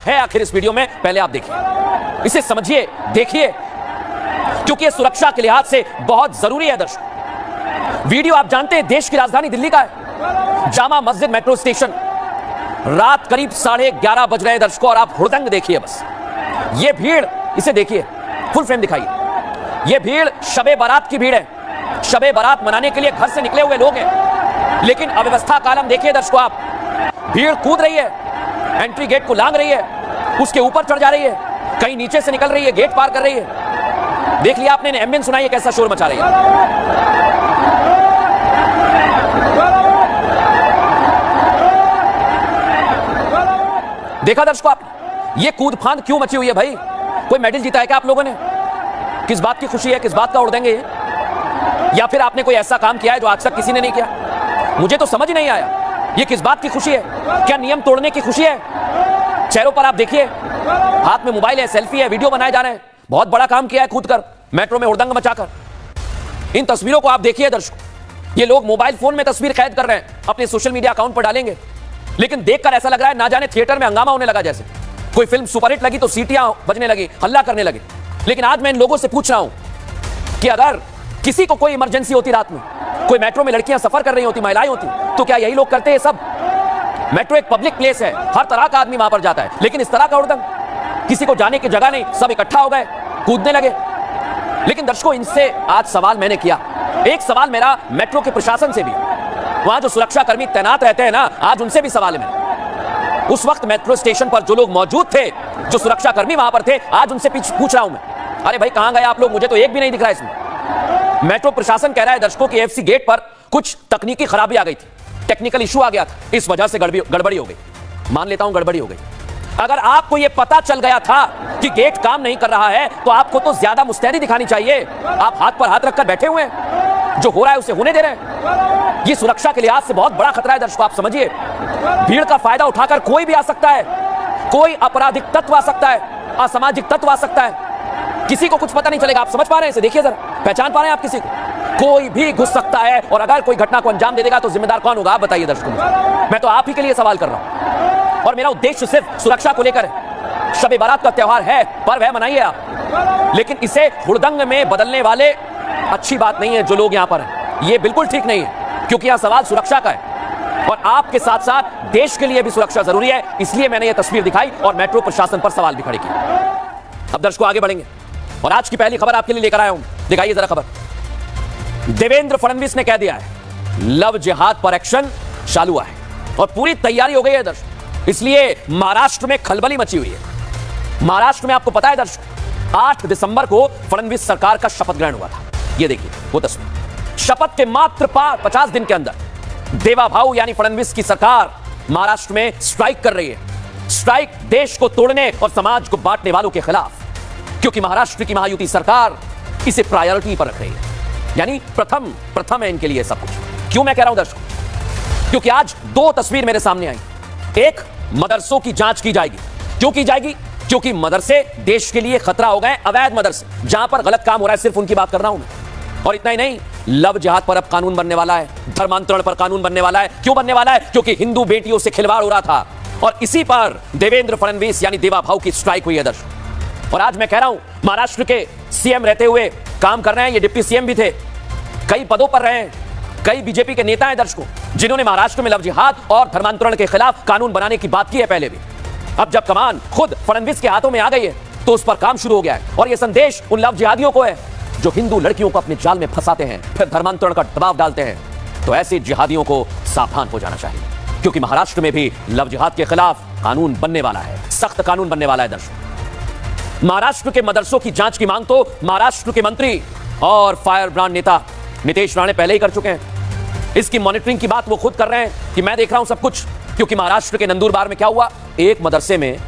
है आखिर इस वीडियो में, पहले आप देखिए, इसे समझिए, देखिए, क्योंकि ये सुरक्षा के लिहाज से बहुत जरूरी है दर्शक। वीडियो आप जानते हैं देश की राजधानी दिल्ली का है, जामा मस्जिद मेट्रो स्टेशन, रात करीब 11:30 बज रहे हैं दर्शकों, और आप हुड़दंग देखिए बस। ये भीड़, इसे देखिए, फुल फ्रेम दिखाइए। ये भीड़ शबे बारात की भीड़ है, शबे बारात मनाने के लिए घर से निकले हुए लोग हैं, लेकिन अव्यवस्था का आलम देखिए दर्शकों आप। भीड़ कूद रही है, एंट्री गेट को लांग रही है, उसके ऊपर चढ़ जा रही है, कहीं नीचे से निकल रही है, गेट पार कर रही है। देख लिया आपने, एम्बियंस सुनाई है कैसा शोर मचा रही है। देखा दर्शकों आप, ये कूद फांद क्यों मची हुई है भाई? कोई मेडल जीता है क्या आप लोगों ने? किस बात की खुशी है, किस बात का उड़ देंगे? या फिर आपने कोई ऐसा काम किया है जो आज तक किसी ने नहीं किया? मुझे तो समझ ही नहीं आया, ये किस बात की खुशी है? क्या नियम तोड़ने की खुशी है? चेहरों पर आप देखिए, हाथ में मोबाइल है, सेल्फी है, वीडियो बनाए जा रहे हैं। बहुत बड़ा काम किया है कूदकर, मेट्रो में हुड़दंग मचाकर। इन तस्वीरों को आप देखिए दर्शकों, ये लोग मोबाइल फोन में तस्वीर कैद कर रहे हैं, अपने सोशल मीडिया अकाउंट पर डालेंगे, लेकिन देखकर ऐसा लग रहा है ना जाने थिएटर में हंगामा होने लगा, जैसे कोई फिल्म सुपरहिट लगी तो सीटियां बजने लगी, हल्ला करने लगे। लेकिन आज मैं इन लोगों से पूछ रहा हूं कि अगर किसी को कोई इमरजेंसी होती, रात में कोई मेट्रो में लड़कियां सफर कर रही होती, महिलाएं होती, तो क्या यही लोग करते हैं सब? मेट्रो एक पब्लिक प्लेस है, हर तरह का आदमी वहां पर जाता है, लेकिन इस तरह का हुड़दंग, किसी को जाने की जगह नहीं, सब इकट्ठा हो गए, कूदने लगे। लेकिन दर्शकों, इनसे आज सवाल मैंने किया, एक सवाल मेरा मेट्रो के प्रशासन से भी, वहां जो सुरक्षा कर्मी तैनात रहते हैं ना, आज उनसे भी सवाल है मेरा। उस वक्त मेट्रो स्टेशन पर जो लोग मौजूद थे, जो सुरक्षा कर्मी वहां पर थे, आज उनसे पूछ रहा हूं मैं, अरे भाई कहां गए आप लोग? मुझे तो एक भी नहीं दिख रहा इसमें। मेट्रो प्रशासन कह रहा है दर्शकों कि एफसी गेट पर कुछ तकनीकी खराबी आ गई थी, टेक्निकल इशू आ गया था, इस वजह से गड़बड़ी हो गई। मान लेता हूं गड़बड़ी हो गई। अगर आपको यह पता चल गया था कि गेट काम नहीं कर रहा है, तो आपको तो ज्यादा मुस्तैदी दिखानी चाहिए। आप हाथ पर हाथ रखकर बैठे हुए हैं, जो हो रहा है उसे होने दे रहे हैं। ये सुरक्षा के लिहाज से बहुत बड़ा खतरा है दर्शकों, आप समझिए। भीड़ का फायदा उठाकर कोई भी आ सकता है, कोई आपराधिक तत्व आ सकता है, असामाजिक तत्व आ सकता है, किसी को कुछ पता नहीं चलेगा। आप समझ पा रहे हैं इसे? देखिए जरा, पहचान पा रहे हैं आप किसी को? कोई भी घुस सकता है, और अगर कोई घटना को अंजाम दे देगा तो जिम्मेदार कौन होगा? आप बताइए दर्शकों। मैं तो आप ही के लिए सवाल कर रहा हूं, और मेरा उद्देश्य सिर्फ सुरक्षा को लेकर है। शब ए बारात का त्योहार है, पर्व है, मनाइए आप, लेकिन इसे हुड़दंग में बदलने वाले अच्छी बात नहीं है जो लोग यहां पर हैं। ये बिल्कुल ठीक नहीं है, क्योंकि यहां सवाल सुरक्षा का है, और आपके साथ साथ देश के लिए भी सुरक्षा जरूरी है। इसलिए मैंने यह तस्वीर दिखाई और मेट्रो प्रशासन पर सवाल भी खड़े किए। अब दर्शकों आगे बढ़ेंगे, और आज की पहली खबर आपके लिए लेकर आया हूं, दिखाइए जरा खबर। देवेंद्र फडणवीस ने कह दिया है लव जिहाद पर एक्शन चालू हुआ है, और पूरी तैयारी हो गई है दर्शक। इसलिए महाराष्ट्र में खलबली मची हुई है। महाराष्ट्र में आपको पता है दर्शक, 8 दिसंबर को फडणवीस सरकार का शपथ ग्रहण हुआ था। ये देखिए वो तस्वीर। शपथ के मात्र 50 दिन के अंदर देवाभाऊ यानी फडणवीस की सरकार महाराष्ट्र में स्ट्राइक कर रही है। स्ट्राइक देश को तोड़ने और समाज को बांटने वालों के खिलाफ, क्योंकि महाराष्ट्र की महायुति सरकार इसे प्रायोरिटी पर रख रही है, यानी प्रथम है इनके लिए सब कुछ। क्यों मैं कह रहा हूं दर्शकों? क्योंकि आज 2 तस्वीर मेरे सामने आई। एक, मदरसों की जांच की जाएगी। क्यों की जाएगी? क्योंकि मदरसे देश के लिए खतरा हो गए। अवैध मदरसे, जहां पर गलत काम हो रहा है, सिर्फ उनकी बात कर रहा हूं मैं। और इतना ही नहीं, लव जिहाद पर अब कानून बनने वाला है, धर्मांतरण पर कानून बनने वाला है। क्यों बनने वाला है? क्योंकि हिंदू बेटियों से खिलवाड़ हो रहा था, और इसी पर देवेंद्र फडणवीस यानी देवाभाऊ की स्ट्राइक हुई है दर्शकों। और आज मैं कह रहा हूं, महाराष्ट्र के सीएम रहते हुए काम कर रहे हैं, ये डिप्टी सीएम भी थे, कई पदों पर रहे हैं, कई बीजेपी के नेता हैं दर्शकों, जिन्होंने महाराष्ट्र में लव जिहाद और धर्मांतरण के खिलाफ कानून बनाने की बात की है पहले भी। अब जब कमान खुद फडणवीस के हाथों में आ गई है, तो उस पर काम शुरू हो गया है। और यह संदेश उन लव जिहादियों को है जो हिंदू लड़कियों को अपने जाल में फंसाते हैं, फिर धर्मांतरण का दबाव डालते हैं। तो ऐसे जिहादियों को सावधान हो जाना चाहिए, क्योंकि महाराष्ट्र में भी लव जिहाद के खिलाफ कानून बनने वाला है, सख्त कानून बनने वाला है दर्शकों। महाराष्ट्र के मदरसों की जांच की मांग तो महाराष्ट्र के मंत्री और फायर ब्रांड नेता नितेश राणे पहले ही कर चुके हैं। इसकी मॉनिटरिंग की बात वो खुद कर रहे हैं कि मैं देख रहा हूं सब कुछ। क्योंकि महाराष्ट्र के नंदुरबार में क्या हुआ, एक मदरसे में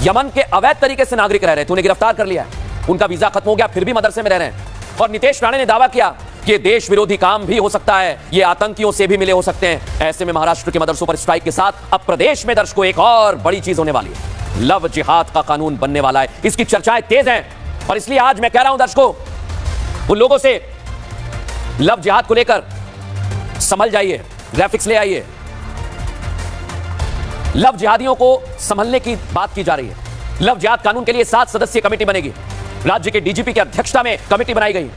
यमन के अवैध तरीके से नागरिक रह रहे थे, उन्हें गिरफ्तार कर लिया, उनका वीजा खत्म हो गया, फिर भी मदरसे में रह रहे हैं। और नितेश राणे ने दावा किया कि ये देश विरोधी काम भी हो सकता है, ये आतंकियों से भी मिले हो सकते हैं। ऐसे में महाराष्ट्र के मदरसों पर स्ट्राइक के साथ अब प्रदेश में दर्शकों एक और बड़ी चीज होने वाली है, लव जिहाद का कानून बनने वाला है। इसकी चर्चाएं तेज हैं, और इसलिए आज मैं कह रहा हूं दर्शकों, उन लोगों से लव जिहाद को लेकर संभल जाइए, ग्राफिक्स ले आइए। लव जिहादियों को संभलने की बात की जा रही है। लव जिहाद कानून के लिए 7 सदस्यीय कमेटी बनेगी। राज्य के डीजीपी की अध्यक्षता में कमेटी बनाई गई।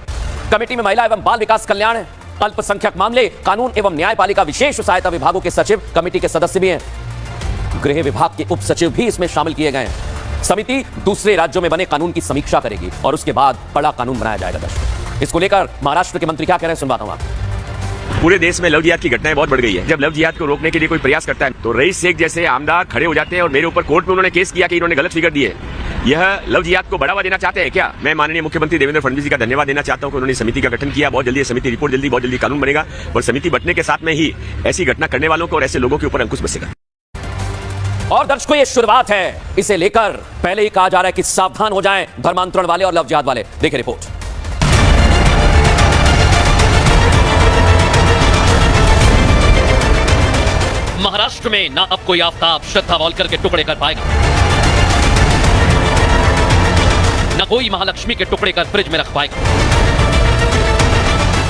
कमेटी में महिला एवं बाल विकास कल्याण, अल्पसंख्यक मामले, कानून एवं न्यायपालिका विशेष सहायता विभागों के सचिव कमेटी के सदस्य भी हैं। गृह विभाग के उप सचिव भी इसमें शामिल किए गए हैं। समिति दूसरे राज्यों में बने कानून की समीक्षा करेगी और उसके बाद बड़ा कानून बनाया जाएगा। दर्शकों, इसको लेकर महाराष्ट्र के मंत्री क्या कह रहे हैं सुनवाता हूं आपको। पूरे देश में लव जिहाद की घटनाएं बहुत बढ़ गई है। जब लव जिहाद को रोकने के लिए कोई प्रयास करता है तो रईस शेख जैसे आमदार खड़े हो जाते हैं और मेरे ऊपर कोर्ट में उन्होंने केस किया कि इन्होंने गलत फिगर दी है। यह लव जिहाद को बढ़ावा देना चाहते हैं क्या? मैं माननीय मुख्यमंत्री देवेंद्र फडणवीस जी का धन्यवाद देना चाहता हूं कि उन्होंने समिति का गठन किया। बहुत जल्दी समिति रिपोर्ट बहुत जल्दी कानून बनेगा और समिति बनने के साथ में ही ऐसी घटना करने वालों को और ऐसे लोगों के ऊपर अंकुश बसेगा। और दर्शकों, ये शुरुआत है। इसे लेकर पहले ही कहा जा रहा है कि सावधान हो जाएं धर्मांतरण वाले और लव जिहाद वाले। देखिए रिपोर्ट। महाराष्ट्र में ना अब कोई आफताब श्रद्धा वॉलकर के टुकड़े कर पाएगा, ना कोई महालक्ष्मी के टुकड़े कर फ्रिज में रख पाएगा,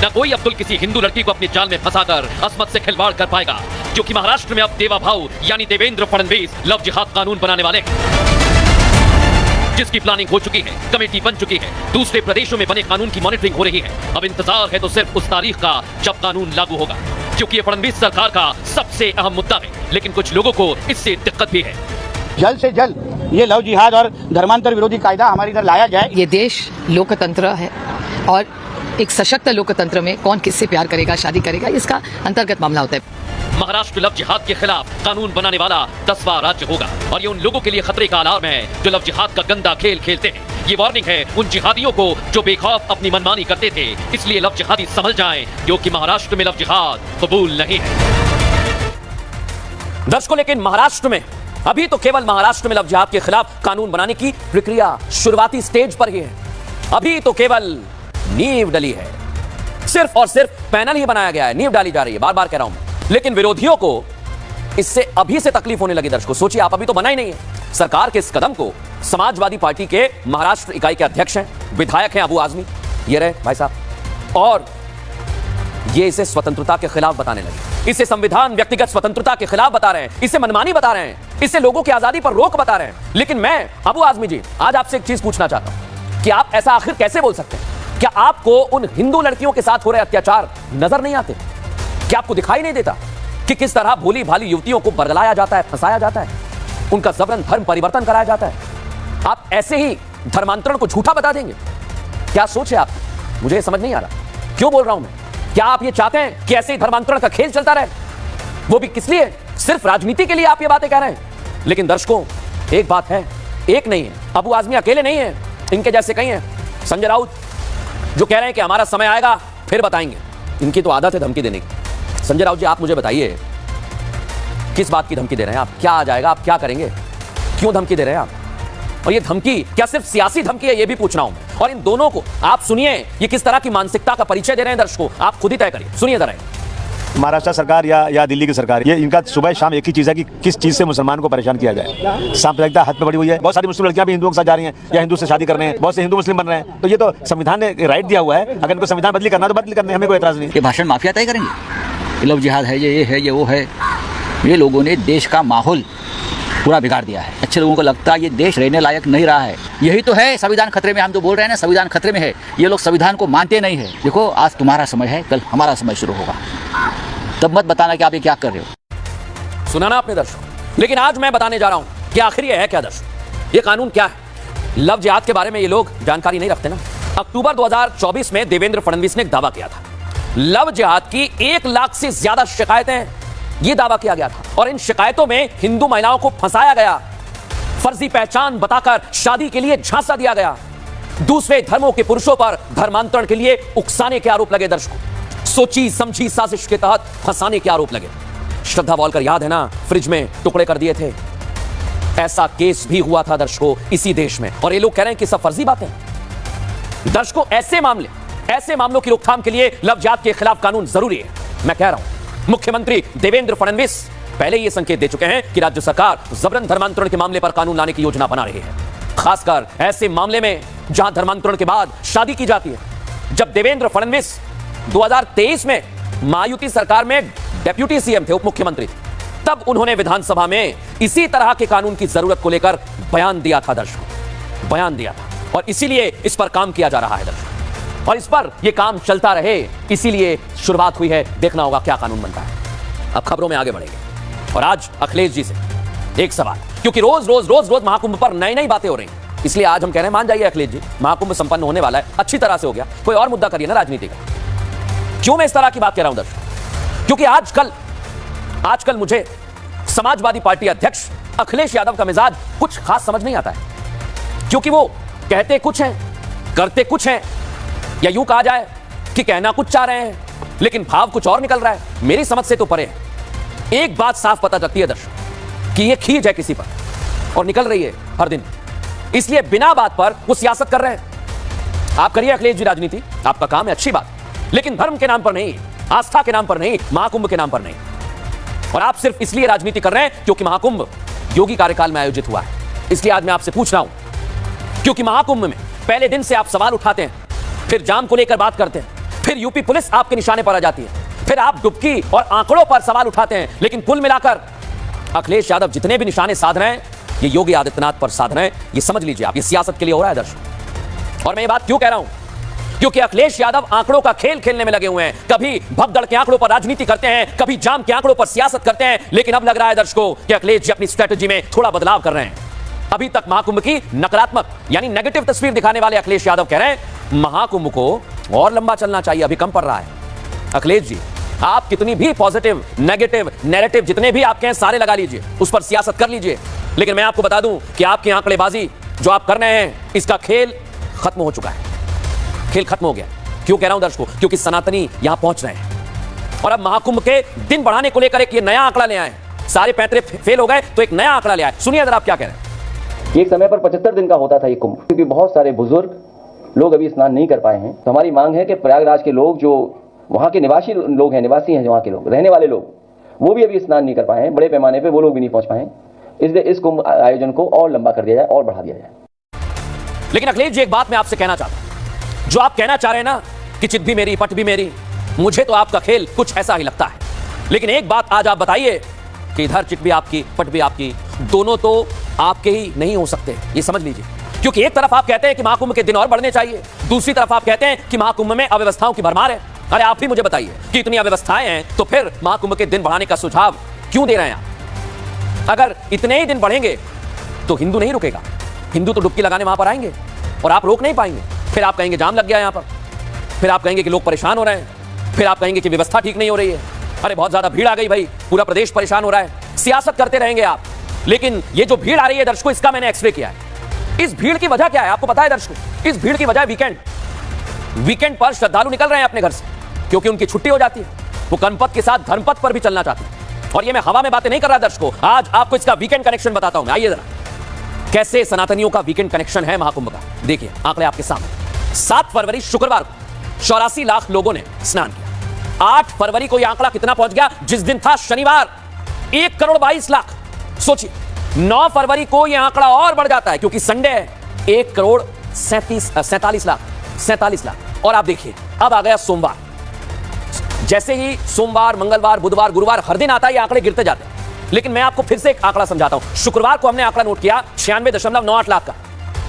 ना कोई अब्दुल किसी हिंदू लड़की को अपनी जाल में फंसाकर असमत से खिलवाड़ कर पाएगा, क्योंकि महाराष्ट्र में अब देवा भाऊ यानी देवेंद्र फडणवीस लव जिहाद कानून बनाने वाले हैं, जिसकी प्लानिंग हो चुकी है, कमेटी बन चुकी है, दूसरे प्रदेशों में बने कानून की मॉनिटरिंग हो रही है। अब इंतजार है तो सिर्फ उस तारीख का जब कानून लागू होगा, क्योंकि ये फडणवीस सरकार का सबसे अहम मुद्दा है। लेकिन कुछ लोगों को इससे दिक्कत भी है। जल्द से जल्द ये लव जिहाद और धर्मांतर विरोधी कायदा हमारे इधर लाया जाए। ये देश लोकतंत्र है और एक सशक्त लोकतंत्र में कौन किससे प्यार करेगा, शादी करेगा, इसका अंतर्गत मामला होता है। महाराष्ट्र लव जिहाद के खिलाफ कानून बनाने वाला 10वां राज्य होगा और ये उन लोगों के लिए खतरे का अलार्म है जो लव जिहाद का गंदा खेल खेलते हैं। ये वार्निंग है उन जिहादियों को जो बेखौफ अपनी मनमानी करते थे। इसलिए लव जिहादी संभल जाएं, क्योंकि महाराष्ट्र में लव जिहाद कबूल नहीं है। दर्शकों, लेकिन महाराष्ट्र में अभी तो केवल महाराष्ट्र में लव जिहाद के खिलाफ कानून बनाने की प्रक्रिया शुरुआती स्टेज पर ही है। अभी तो केवल नींव डली है, सिर्फ और सिर्फ पैनल ही बनाया गया है, नींव डाली जा रही है। बार बार कह रहा हूं, लेकिन विरोधियों को इससे अभी से तकलीफ होने लगी। दर्शकों, सोचिए, आप अभी तो बना ही नहीं है। सरकार के इस कदम को समाजवादी पार्टी के महाराष्ट्र इकाई के अध्यक्ष हैं, विधायक हैं अबू आजमी, ये रहे भाई साहब, और ये इसे स्वतंत्रता के खिलाफ बताने लगे, इसे संविधान व्यक्तिगत स्वतंत्रता के खिलाफ बता रहे हैं, इसे मनमानी बता रहे हैं, इसे लोगों की आजादी पर रोक बता रहे हैं। लेकिन मैं अबू आजमी जी आज आपसे एक चीज पूछना चाहता हूं कि आप ऐसा आखिर कैसे बोल सकते हैं? क्या आपको उन हिंदू लड़कियों के साथ हो रहे अत्याचार नजर नहीं आते? क्या आपको दिखाई नहीं देता कि किस तरह भोली भाली युवतियों को बरगलाया जाता है, फंसाया जाता है, उनका जबरन धर्म परिवर्तन कराया जाता है? आप ऐसे ही धर्मांतरण को झूठा बता देंगे? क्या सोच है आप? मुझे समझ नहीं आ रहा क्यों बोल रहा हूं मैं। क्या आप ये चाहते हैं कि ऐसे ही धर्मांतरण का खेल चलता रहे? वो भी किस लिए? सिर्फ राजनीति के लिए आप ये बातें कह रहे हैं। लेकिन दर्शकों, एक बात है, एक नहीं है, अबू आजमी अकेले नहीं है, इनके जैसे कई हैं। संजय राउत जो कह रहे हैं कि हमारा समय आएगा फिर बताएंगे, इनकी तो आदत है धमकी देने की। संजय राउत जी, आप मुझे बताइए, किस बात की धमकी दे रहे हैं आप? क्या आ जाएगा? आप क्या करेंगे? क्यों धमकी दे रहे हैं आप? और ये धमकी क्या सिर्फ सियासी धमकी है, ये भी पूछ रहा हूं मैं। और इन दोनों को आप सुनिए, ये किस तरह की मानसिकता का परिचय दे रहे हैं दर्शकों, आप खुद ही तय करिए। सुनिए जरा। महाराष्ट्र सरकार या दिल्ली की सरकार, ये इनका सुबह शाम एक ही चीज है कि किस चीज से मुसलमान को परेशान किया जाए। सांप्रदायिकता हाथ में पड़ी हुई है। बहुत सारी मुस्लिम लड़कियां भी हिंदुओं के साथ जा रही हैं या हिंदू से शादी कर रहे हैं, बहुत से हिंदू मुस्लिम बन रहे हैं। तो ये तो संविधान ने राइट दिया हुआ है, अगर इनको संविधान बदली करना तो बदली करने, हमें कोई एतराज नहीं। ये भाषण माफिया तय करेंगे, लव जिहाद है, ये है, ये वो है। ये लोगों ने देश का माहौल पूरा बिगाड़ दिया है। अच्छे लोगों को लगता है ये देश रहने लायक नहीं रहा है। यही तो है संविधान खतरे में। हम जो बोल रहे हैं ना, संविधान खतरे में है, ये लोग संविधान को मानते नहीं है। देखो, आज तुम्हारा समय है, कल हमारा समय शुरू होगा, तब मत बताना कि आप ये क्या कर रहे हो। सुना ना आपने दर्शकों? लेकिन आज मैं बताने जा रहा हूं कि आखिर ये है क्या दर्शकों, ये कानून क्या है। लव जिहाद के बारे में ये लोग जानकारी नहीं रखते ना। अक्टूबर 2024 में देवेंद्र फडणवीस ने एक दावा किया था, लव जिहाद की 1 लाख से ज्यादा शिकायतें, ये दावा किया गया था, और इन शिकायतों में हिंदू महिलाओं को फंसाया गया, फर्जी पहचान बताकर शादी के लिए झांसा दिया गया, दूसरे धर्मों के पुरुषों पर धर्मांतरण के लिए उकसाने के आरोप लगे। दर्शकों, सोची समझी साजिश के तहत फंसाने के आरोप लगे। श्रद्धा वॉलकर याद है ना, फ्रिज में टुकड़े कर दिए थे, ऐसा केस भी हुआ था दर्शकों इसी देश में। और ये लोग कह रहे हैं कि सब फर्जी बातें। दर्शकों, ऐसे मामलों की रोकथाम के लिए लव जिहाद के खिलाफ कानून जरूरी है। मैं कह रहा हूं, मुख्यमंत्री देवेंद्र फडणवीस पहले ये संकेत दे चुके हैं कि राज्य सरकार जबरन धर्मांतरण के मामले पर कानून लाने की योजना बना रही है, खासकर ऐसे मामले में जहां धर्मांतरण के बाद शादी की जाती है। जब देवेंद्र फडणवीस 2023 में महायुति सरकार में डेप्यूटी सीएम थे, उप मुख्यमंत्री थे, तब उन्होंने विधानसभा में इसी तरह के कानून की जरूरत को लेकर बयान दिया था दर्शकों, बयान दिया था। और इसीलिए इस पर काम किया जा रहा है दर्शकों, और इस पर यह काम चलता रहे, इसीलिए शुरुआत हुई है। देखना होगा क्या कानून बनता है। अब खबरों में आगे बढ़ेंगे और आज अखिलेश जी से एक सवाल, क्योंकि रोज रोज रोज रोज महाकुंभ पर नई नई बातें हो रही हैं, इसलिए आज हम कह रहे हैं मान जाइए अखिलेश जी, महाकुंभ संपन्न होने वाला है, अच्छी तरह से हो गया, कोई और मुद्दा करिए ना राजनीति का। क्यों मैं इस तरह की बात कह रहा हूं दर्शकों? क्योंकि आजकल मुझे समाजवादी पार्टी अध्यक्ष अखिलेश यादव का मिजाज कुछ खास समझ नहीं आता है, क्योंकि वो कहते कुछ हैं, करते कुछ हैं, या यूं कहा जाए कि कहना कुछ चाह रहे हैं लेकिन भाव कुछ और निकल रहा है। मेरी समझ से तो परे है। एक बात साफ पता चलती है दर्शकों कि ये खींच है किसी पर और निकल रही है हर दिन, इसलिए बिना बात पर वो सियासत कर रहे हैं। आप करिए अखिलेश जी राजनीति, आपका काम है, अच्छी बात, लेकिन धर्म के नाम पर नहीं, आस्था के नाम पर नहीं, महाकुंभ के नाम पर नहीं। और आप सिर्फ इसलिए राजनीति कर रहे हैं क्योंकि महाकुंभ योगी कार्यकाल में आयोजित हुआ है। इसलिए आज मैं आपसे पूछ रहा हूं, क्योंकि महाकुंभ में पहले दिन से आप सवाल उठाते हैं, फिर जाम को लेकर बात करते हैं, फिर यूपी पुलिस आपके निशाने पर आ जाती है, फिर आप डुबकी और आंकड़ों पर सवाल उठाते हैं, लेकिन कुल मिलाकर अखिलेश यादव जितने भी निशाने साध रहे हैं ये योगी आदित्यनाथ पर साध रहे हैं। ये समझ लीजिए आप, ये सियासत के लिए हो रहा है दर्शक। और मैं ये बात क्यों कह रहा हूं? क्योंकि अखिलेश यादव आंकड़ों का खेल खेलने में लगे हुए हैं। कभी भगदड़ के आंकड़ों पर राजनीति करते हैं, कभी जाम के आंकड़ों पर सियासत करते हैं, लेकिन अब लग रहा है दर्शकों कि अखिलेश जी अपनी स्ट्रेटजी में थोड़ा बदलाव कर रहे हैं। अभी तक महाकुंभ की नकारात्मक यानी नेगेटिव तस्वीर दिखाने वाले अखिलेश यादव कह रहे हैं महाकुंभ को और लंबा चलना चाहिए, अभी कम पड़ रहा है। अखिलेश जी, आप कितनी भी पॉजिटिव नेगेटिव नैरेटिव जितने भी आपके हैं सारे लगा लीजिए, उस पर सियासत कर लीजिए, लेकिन मैं आपको बता दूं कि आपकी आंकड़ेबाजी जो आप कर रहे हैं इसका खेल खत्म हो चुका है, खेल खत्म हो गया। क्यों कह रहा हूं दर्शकों? क्योंकि सनातनी यहां पहुंच रहे हैं और अब महाकुंभ के दिन बढ़ाने को लेकर एक ये नया आंकड़ा ले आए। सारे पैंतरे फेल हो गए तो एक नया आंकड़ा ले आए। सुनिए जरा आप क्या कह रहे हैं। एक समय पर 75 दिन का होता था ये कुंभ, क्योंकि बहुत सारे बुजुर्ग लोग अभी स्नान नहीं कर पाए हैं। तो हमारी मांग है कि प्रयागराज के लोग जो वहां के निवासी हैं वहां के लोग, रहने वाले लोग, वो भी अभी स्नान नहीं कर पाए हैं, बड़े पैमाने पे वो लोग भी नहीं पहुंच पाए हैं, इसलिए इस कुंभ आयोजन को और लंबा कर दिया जाए और बढ़ा दिया जाए। लेकिन अखिलेश जी, एक बात मैं आपसे कहना चाहता हूं, जो आप कहना चाह रहे हैं ना कि चित भी मेरी पट भी मेरी, मुझे तो आपका खेल कुछ ऐसा ही लगता है। लेकिन एक बात आज आप बताइए कि इधर चिट भी आपकी पट भी आपकी, दोनों तो आपके ही नहीं हो सकते, ये समझ लीजिए। क्योंकि एक तरफ आप कहते हैं कि महाकुंभ के दिन और बढ़ने चाहिए, दूसरी तरफ आप कहते हैं कि महाकुंभ में अव्यवस्थाओं की भरमार है। अरे आप ही मुझे बताइए कि इतनी अव्यवस्थाएं हैं तो फिर महाकुंभ के दिन बढ़ाने का सुझाव क्यों दे रहे हैं आप? अगर इतने ही दिन बढ़ेंगे तो हिंदू नहीं रुकेगा, हिंदू तो डुबकी लगाने वहां पर आएंगे और आप रोक नहीं पाएंगे। फिर आप कहेंगे जाम लग गया यहां पर, फिर आप कहेंगे कि लोग परेशान हो रहे हैं, फिर आप कहेंगे कि व्यवस्था ठीक नहीं हो रही है। अरे बहुत ज्यादा भीड़ आ गई भाई, पूरा प्रदेश परेशान हो रहा है। सियासत करते रहेंगे आप, लेकिन ये जो भीड़ आ रही है दर्शकों, इसका मैंने एक्सरे किया है। इस भीड़ की वजह क्या है आपको पता है दर्शकों? इस भीड़ की वजह वीकेंड पर श्रद्धालु निकल रहे हैं अपने घर से क्योंकि उनकी छुट्टी हो जाती है। वो कर्मपथ के साथ धर्मपथ पर भी चलना चाहते हैं। और ये मैं हवा में बातें नहीं कर रहा दर्शकों, आज आपको इसका वीकेंड कनेक्शन बताता हूं मैं। आइए जरा कैसे सनातनियों का वीकेंड कनेक्शन है महाकुंभ का। देखिए आंकड़े आपके सामने। 7 फरवरी शुक्रवार को 84 लाख लोगों ने स्नान किया। 8 फरवरी को यह आंकड़ा कितना पहुंच गया? जिस दिन था शनिवार, 1 करोड़ 22 लाख। सोचिए 9 फरवरी को यह आंकड़ा और बढ़ जाता है क्योंकि संडे है, 1 करोड़ 47 लाख। और आप देखिए अब आ गया सोमवार। जैसे ही सोमवार, मंगलवार, बुधवार, गुरुवार हर दिन आता है ये आंकड़े गिरते जाते हैं। लेकिन मैं आपको फिर से एक आंकड़ा समझाता हूं। शुक्रवार को हमने आंकड़ा नोट किया 96.98 लाख का,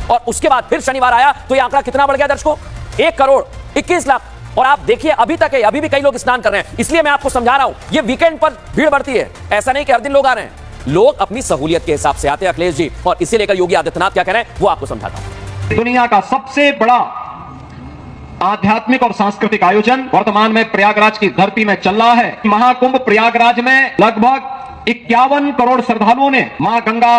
और उसके बाद फिर शनिवार आया तो ये आंकड़ा कितना बढ़ गया दर्शकों? 1 करोड़ 21 लाख। और आप देखिए अभी तक है, अभी भी कई लोग स्नान कर रहे हैं। इसलिए मैं आपको समझा रहा हूं, ये वीकेंड पर भीड़ बढ़ती है, ऐसा नहीं कि हर दिन लोग आ रहे हैं। लोग अपनी सहूलियत के हिसाब से आते हैं अखिलेश जी, और इसे लेकर योगी आदित्यनाथ क्या कह रहे हैं वो आपको समझाता हूं। दुनिया का सबसे बड़ा आध्यात्मिक और सांस्कृतिक आयोजन वर्तमान में प्रयागराज की धरती में चल रहा है। महाकुंभ प्रयागराज में लगभग 51 करोड़ श्रद्धालुओं ने मां गंगा,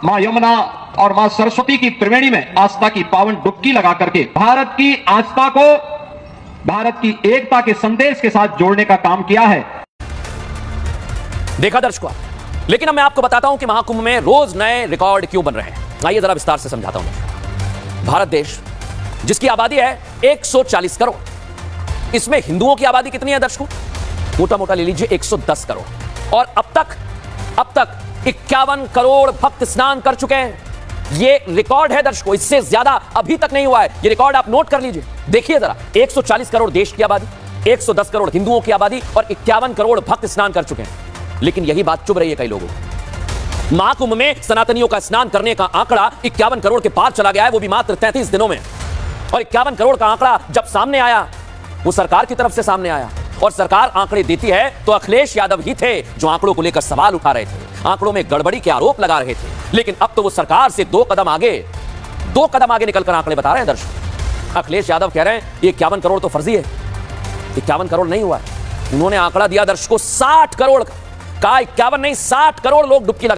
मां यमुना और मां सरस्वती की त्रिवेणी में आस्था की पावन डुबकी लगा करके भारत की आस्था को भारत की एकता के संदेश के साथ जोड़ने का काम किया है। देखा दर्शकों, लेकिन अब मैं आपको बताता हूं कि महाकुंभ में रोज नए रिकॉर्ड क्यों बन रहे हैं। आइए जरा विस्तार से समझाता हूं। भारत देश जिसकी आबादी है 140 करोड़, इसमें हिंदुओं की आबादी कितनी है दर्शकों? मोटा मोटा ले लीजिए 110 करोड़। और अब तक 51 करोड़ भक्त स्नान कर चुके हैं। ये रिकॉर्ड है दर्शकों, इससे ज्यादा अभी तक नहीं हुआ है। ये रिकॉर्ड आप नोट कर लीजिए। देखिए जरा, 140 करोड़ देश की आबादी, 110 करोड़ हिंदुओं की आबादी और 51 करोड़ भक्त स्नान कर चुके हैं। लेकिन यही बात चुभ रही है कई लोगों को। महाकुंभ में सनातनियों का स्नान करने का आंकड़ा 51 करोड़ के पार चला गया है, वो भी मात्र 33 दिनों में। और 51 करोड़ का आंकड़ा जब सामने आया, वो सरकार की तरफ से सामने आया, और सरकार आंकड़े देती है तो अखिलेश यादव ही थे जो आंकड़ों को लेकर सवाल उठा रहे थे, आंकड़ों में गड़बड़ी के आरोप लगा रहे थे। लेकिन अब तो वो सरकार से 2 कदम आगे निकलकर आंकड़े बता रहे हैं दर्शक। अखिलेश यादव कह रहे हैं ये 51 करोड़ तो फर्जी है, 51 करोड़ नहीं हुआ है। उन्होंने आंकड़ा दिया दर्शकों 60 करोड़ का, 51 नहीं 60 करोड़ लोग डुबकी लगा